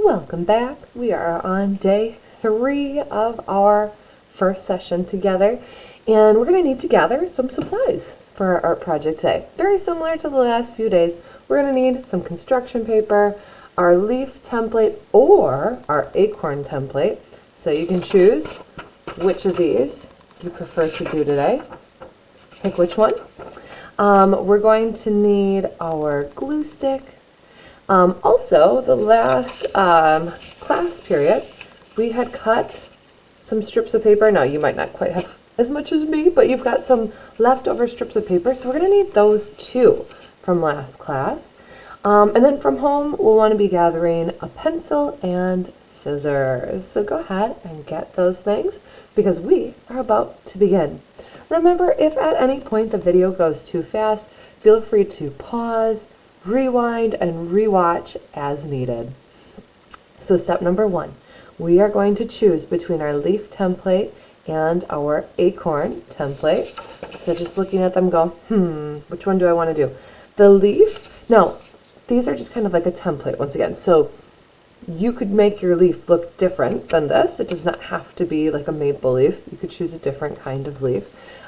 Welcome back. We are on day 3 of our first session together, and we're going to need to gather some supplies for our art project today. Very similar to the last few days, we're going to need some construction paper, our leaf template, or our acorn template. So you can choose which of these you prefer to do today. Pick which one. We're going to need our glue stick. Also, the last class period, we had cut some strips of paper. Now, you might not quite have as much as me, but you've got some leftover strips of paper, so we're going to need those too from last class. And then from home, we'll want to be gathering a pencil and scissors. So go ahead and get those things because we are about to begin. Remember, if at any point the video goes too fast, feel free to pause, rewind, and rewatch as needed. So step number 1, we are going to choose between our leaf template and our acorn template. So just looking at them go, which one do I want to do? The leaf, now these are just kind of like a template once again. So you could make your leaf look different than this. It does not have to be like a maple leaf. You could choose a different kind of leaf.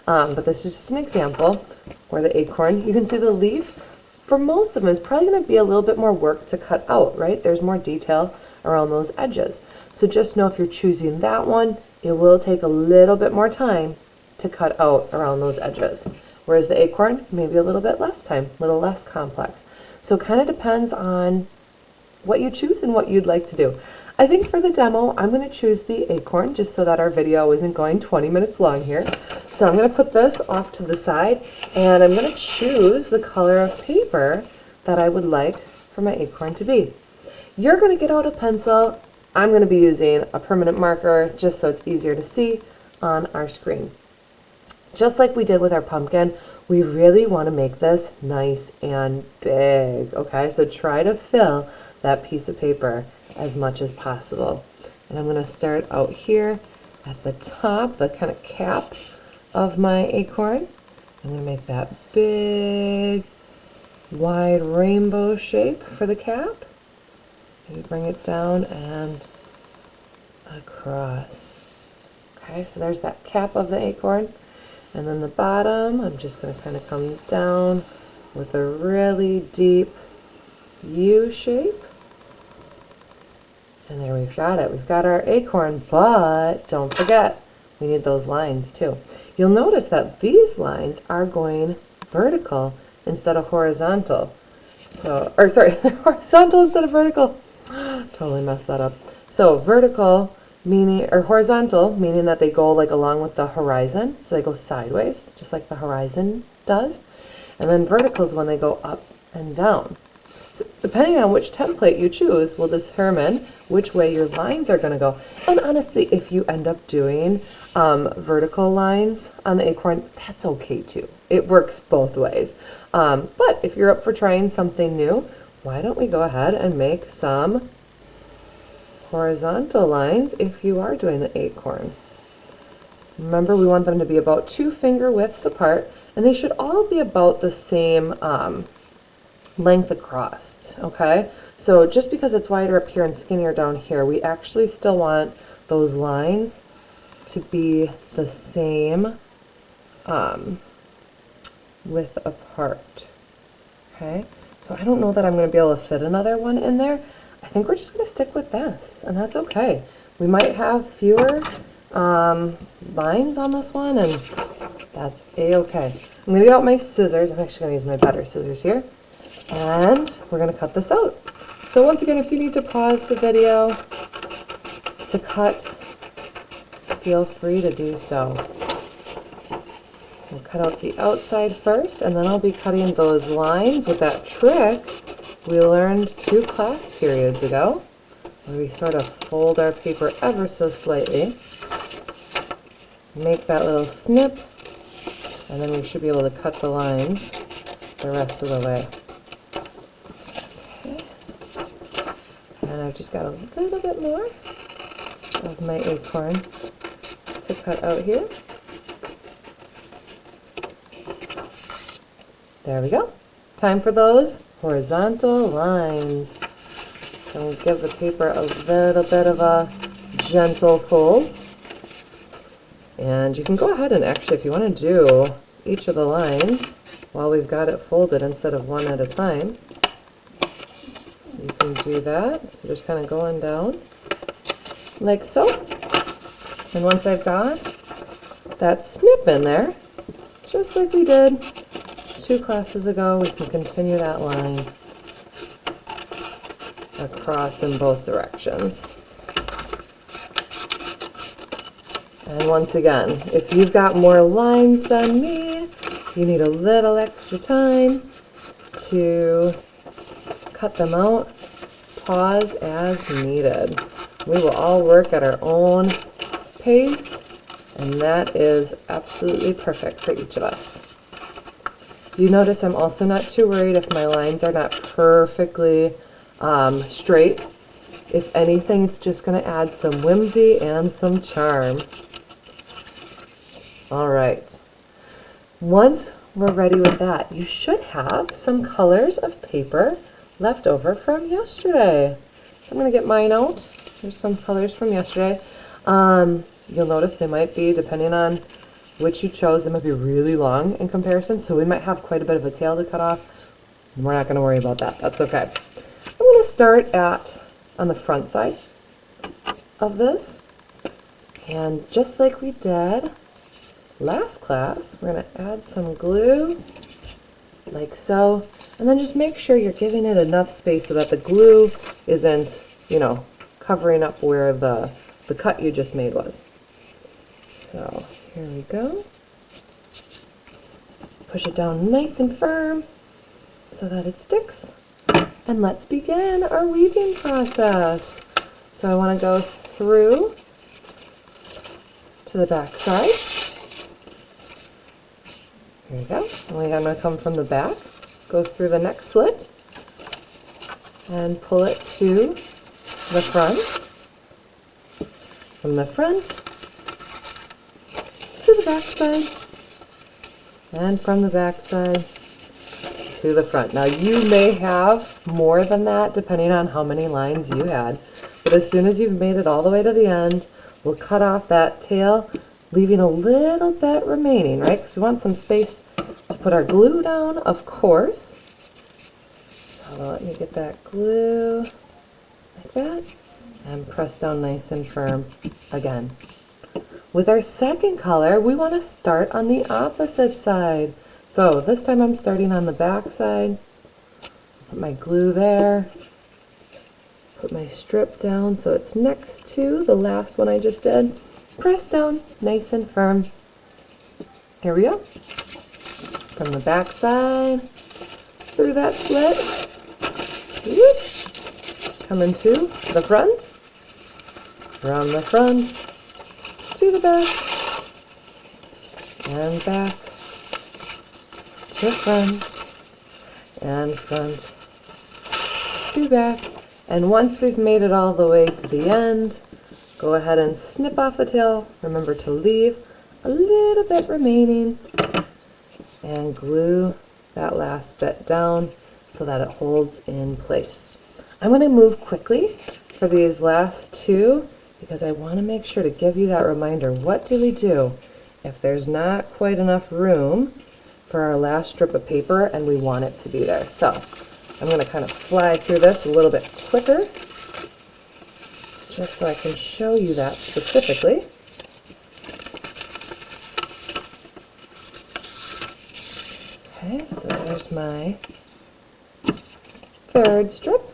But this is just an example. Or the acorn. You can see the leaf, for most of them, is probably going to be a little bit more work to cut out, right? There's more detail around those edges. So just know if you're choosing that one, it will take a little bit more time to cut out around those edges. Whereas the acorn, maybe a little bit less time, a little less complex. So it kind of depends on what you choose and what you'd like to do. I think for the demo, I'm going to choose the acorn just so that our video isn't going 20 minutes long here. So I'm going to put this off to the side and I'm going to choose the color of paper that I would like for my acorn to be. You're going to get out a pencil. I'm going to be using a permanent marker just so it's easier to see on our screen. Just like we did with our pumpkin, we really want to make this nice and big, okay? So try to fill that piece of paper as much as possible. And I'm going to start out here at the top, the kind of cap of my acorn. I'm going to make that big, wide rainbow shape for the cap. Maybe bring it down and across. Okay, so there's that cap of the acorn. And then the bottom, I'm just going to kind of come down with a really deep U shape. And there we've got it. We've got our acorn, but don't forget, we need those lines too. You'll notice that these lines are going vertical instead of horizontal. So, or sorry, horizontal instead of vertical. Totally messed that up. So vertical meaning, or horizontal, meaning that they go like along with the horizon. So they go sideways, just like the horizon does. And then vertical is when they go up and down. So depending on which template you choose will determine which way your lines are going to go. And honestly, if you end up doing vertical lines on the acorn, that's okay too. It works both ways. But if you're up for trying something new, why don't we go ahead and make some horizontal lines if you are doing the acorn. Remember, we want them to be about 2 finger widths apart, and they should all be about the same length across, okay? So just because it's wider up here and skinnier down here, we actually still want those lines to be the same width apart, okay? So I don't know that I'm going to be able to fit another one in there. I think we're just going to stick with this, and that's okay. We might have fewer lines on this one, and that's a-okay. I'm going to get out my scissors. I'm actually going to use my better scissors here. And we're going to cut this out. So once again, if you need to pause the video to cut, feel free to do so. I'll cut out the outside first, and then I'll be cutting those lines with that trick we learned 2 class periods ago, where we sort of fold our paper ever so slightly, make that little snip, and then we should be able to cut the lines the rest of the way. Okay. And I've just got a little bit more of my acorn to cut out here. There we go. Time for those horizontal lines. So we'll give the paper a little bit of a gentle fold. And you can go ahead and actually, if you want to do each of the lines while we've got it folded instead of one at a time, you can do that. So just kind of going down like so. And once I've got that snip in there, just like we did 2 classes ago, we can continue that line across in both directions. And once again, if you've got more lines than me, you need a little extra time to cut them out, pause as needed. We will all work at our own pace, and that is absolutely perfect for each of us. You notice I'm also not too worried if my lines are not perfectly straight. If anything, it's just going to add some whimsy and some charm. All right. Once we're ready with that, you should have some colors of paper left over from yesterday. So I'm going to get mine out. There's some colors from yesterday. You'll notice they might be, depending on which you chose, they might be really long in comparison, so we might have quite a bit of a tail to cut off. We're not going to worry about that. That's okay. I'm going to start on the front side of this, and just like we did last class, we're going to add some glue like so, and then just make sure you're giving it enough space so that the glue isn't, covering up where the cut you just made was. So here we go. Push it down nice and firm so that it sticks. And let's begin our weaving process. So I want to go through to the back side. Here we go. And I'm going to come from the back, go through the next slit, and pull it to the front. From the front to the back side, and from the back side to the front. Now you may have more than that depending on how many lines you had, but as soon as you've made it all the way to the end, we'll cut off that tail, leaving a little bit remaining, right? Because we want some space to put our glue down, of course. So let me get that glue like that, and press down nice and firm again. With our second color, we want to start on the opposite side. So this time I'm starting on the back side. Put my glue there. Put my strip down so it's next to the last one I just did. Press down nice and firm. Here we go. From the back side, through that slit. Whoop. Coming to the front. Around the front. To the back, and back, to front, and front, to back. And once we've made it all the way to the end, go ahead and snip off the tail. Remember to leave a little bit remaining, and glue that last bit down so that it holds in place. I'm going to move quickly for these last two, because I want to make sure to give you that reminder. What do we do if there's not quite enough room for our last strip of paper and we want it to be there? So I'm going to kind of fly through this a little bit quicker, just so I can show you that specifically. Okay, so there's my third strip.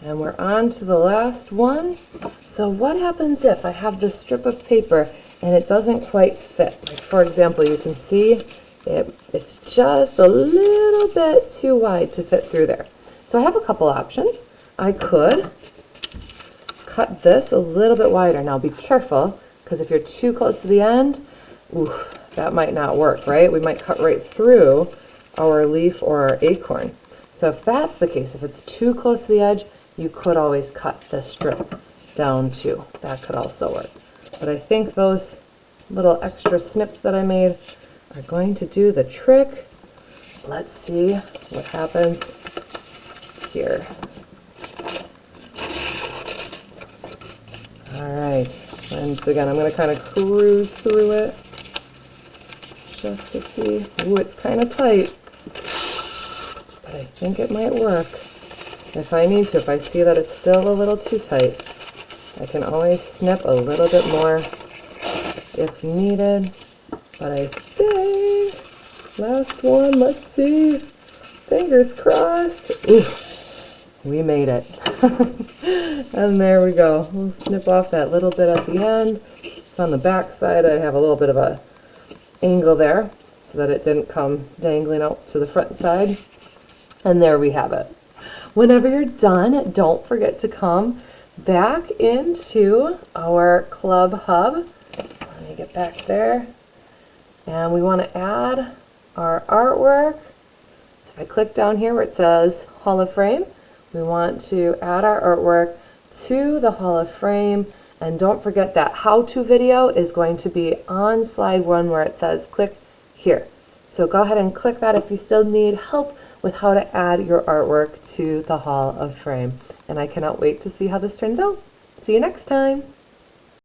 And we're on to the last one. So what happens if I have this strip of paper and it doesn't quite fit? Like for example, you can see it's just a little bit too wide to fit through there. So I have a couple options. I could cut this a little bit wider. Now be careful, because if you're too close to the end, that might not work, right? We might cut right through our leaf or our acorn. So if that's the case, if it's too close to the edge, you could always cut this strip down too. That could also work. But I think those little extra snips that I made are going to do the trick. Let's see what happens here. And so again, I'm going to kind of cruise through it just to see. Ooh, it's kind of tight, but I think it might work. If I need to, if I see that it's still a little too tight, I can always snip a little bit more if needed. But I think, last one, let's see. Fingers crossed. Ooh, we made it. And there we go. We'll snip off that little bit at the end. It's on the back side. I have a little bit of a angle there so that it didn't come dangling out to the front side. And there we have it. Whenever you're done, don't forget to come back into our Club Hub. Let me get back there. And we want to add our artwork. So if I click down here where it says Hall of Frame, we want to add our artwork to the Hall of Frame. And don't forget that how-to video is going to be on slide 1 where it says click here. So go ahead and click that if you still need help with how to add your artwork to the Hall of Frame. And I cannot wait to see how this turns out. See you next time.